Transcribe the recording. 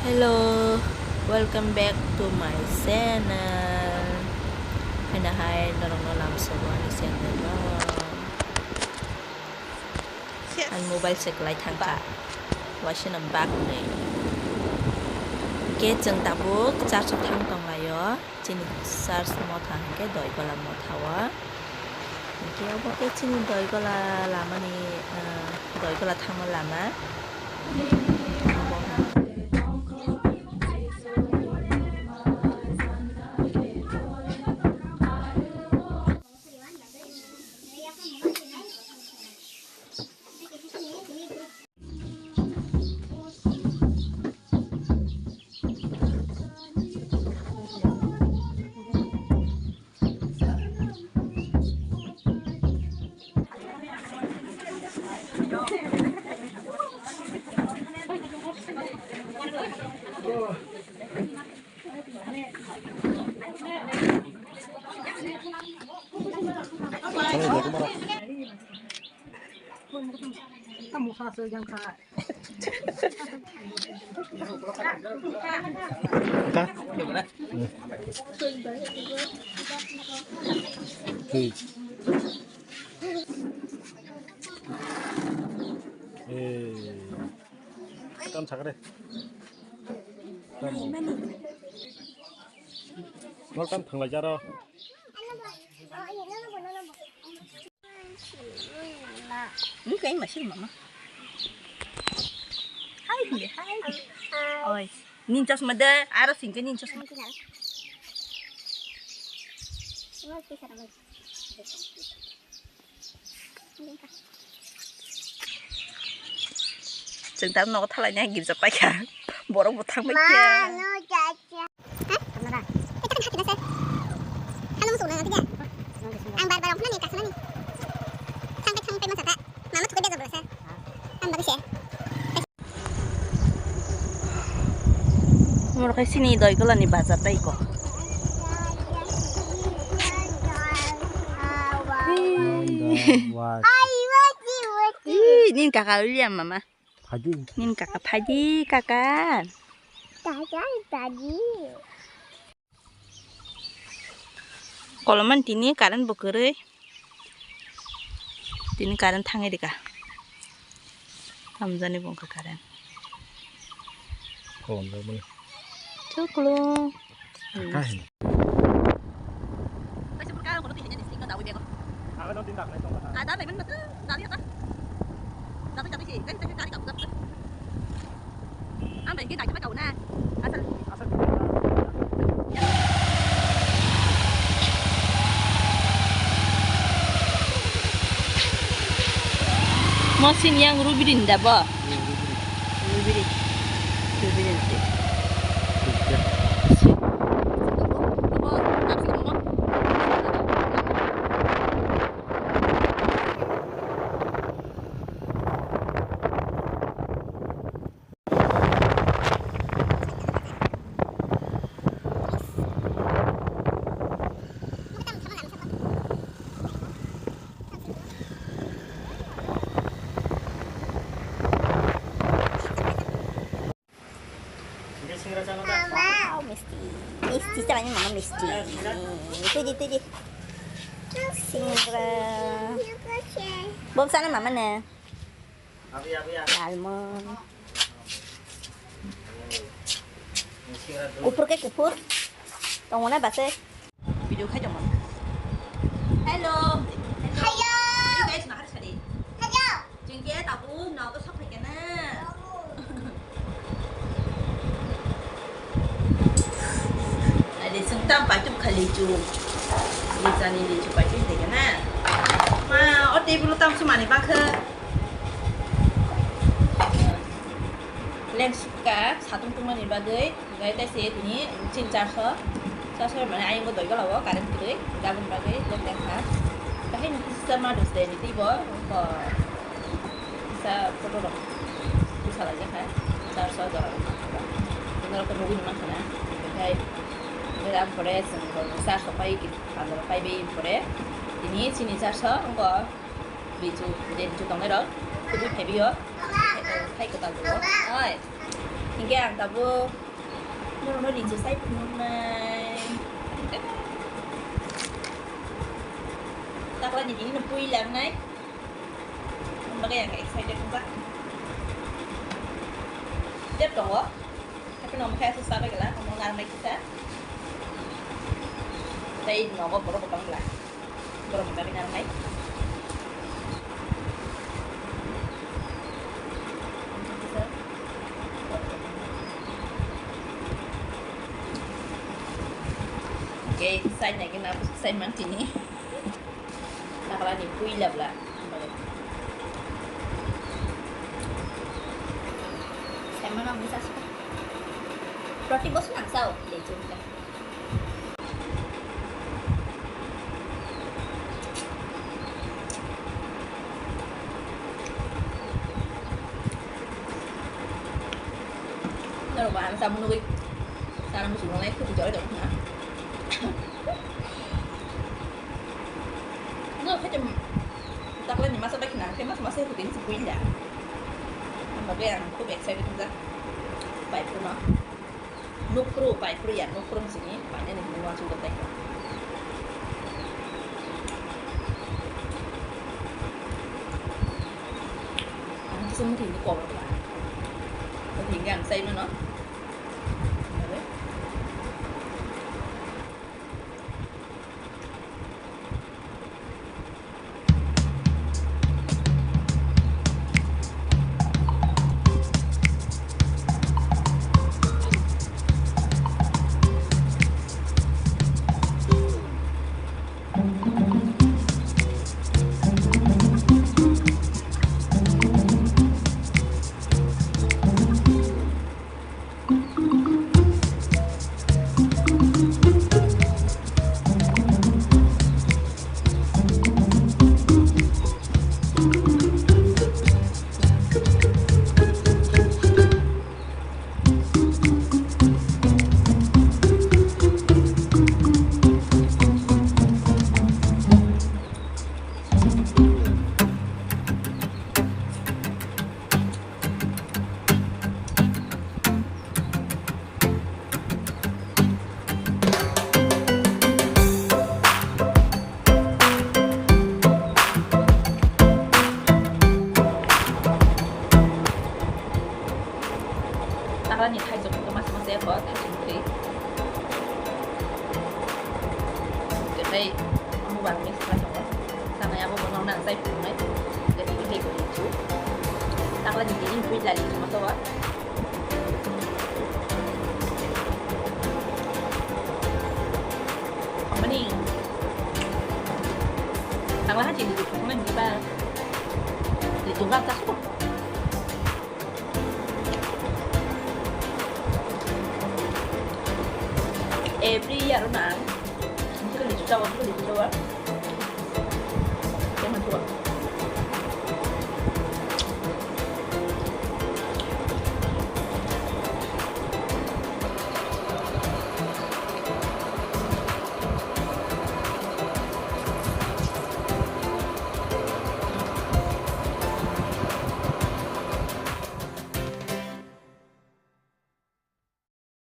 Hello, welcome back to my channel. Hay là hai nó làm sao anh xem được đó. Anh mobile check lại thằng cả. Watching a back này. Cái chân ta buộc charge cho thằng tông lại yo. Chỉ charge một thằng cái đợi gọi là một thằng á. Cái ông cái chỉ đợi gọi là làm anh đợi gọi là thằng mà làm á. Kamu fase yang kak. Gimana? 깜짝 그래. 널 깜짝 놀라잖아. Cái mà xin mama. Hai. Oi, ninja semada, ada singkat ninja semada. Chúng ta nó thay lại nha, kiểm tra bài cả, bỏ ra một thằng mấy kia. Mau ke sini doi kalau nih bazar doi kok. Nin kakak lihat mama. 바지. Nin kakak pagi kakak. Tadi. Kalau man tini karen bukerai. Tini karen tangi dika. Hamzani bongka karen. 어, 너무 Coklo. 가까이. Kasi perkara ko tinanya di sini daw bego. 아, 너 뛴다. 그랬던 거다. Ada memang betul. Tadi apa? Tapi sih, kan saya cari kamu. Ambil kita coba kau na. Asal. Mesin yang rubirin dah, bah. Rubirin sih. Wow, Misty caranya mama Misty. Itu di. Singra. Bom sana mama nih. Almond. Kupur ke kupur. Tunggu nih bahasa. Video kayak cuman. Hello. Hello. You guys nak hari tadi. Hello. Jengke tahu, nak tu sampai kena. Ada sentang baju kaliju, lisan ini cuba cuci deh na. Ma, oh dia belum tahu semua ni bakal. Lens ka, satu teman ni bagai, gaya tes ini cinta so, mana ayam ko doi ko lawa, karen kiri, gabung bagai, lens ka. Tapi ni sama dos deh ni tiba, ko bisa foto dong, bisa lagi kan, cinta so dong. Tinggal ko nunggu mana sana, bagai. Ang pore sa sopai ki pandra pai be pore ini sini charsa angko biju den ju tong ero tu pai bio pai ko ta lo ai Hingga tabu nó đi dưới sách này tak lagi ini nepui lang naik bagay yang excited juga tiếp tục á tapi nomor kayak susah lagi lah omongan lagi kita tapi nomor berapa bang lah berapa kali naik Oke, saya nak kena saya mandi ni. Nak kalau ni pui lah pula. Saya mana bisa suka. Roti bos nak sao? Để chung kan. Kalau bahan sama nuik, sana musuh orang lain tu jauh dah punya. Nó phải chùm tắt lên thì má sẽ bách nặng, cái má sẽ có tiếng squeeze đã mà cái ăn có vẻ xe đi không ra phải của nó nút kru phải kru ya nút kru sini phải nên mình quan chung tay ăn xong thì nó còn lại thì cái ăn xây nó Taklah ni thay dùng cái masih có thay dùng khí. Cái đây mua bán mix là chọn. Sang này aku mau nang saya pun đấy. Jadi ini ko itu. Taklah ni ini kuit lagi cuma tu ah. Mending. Taklah haji di rumah ni ba. Di tunggal tak suka. Every year na, hindi ko dito sa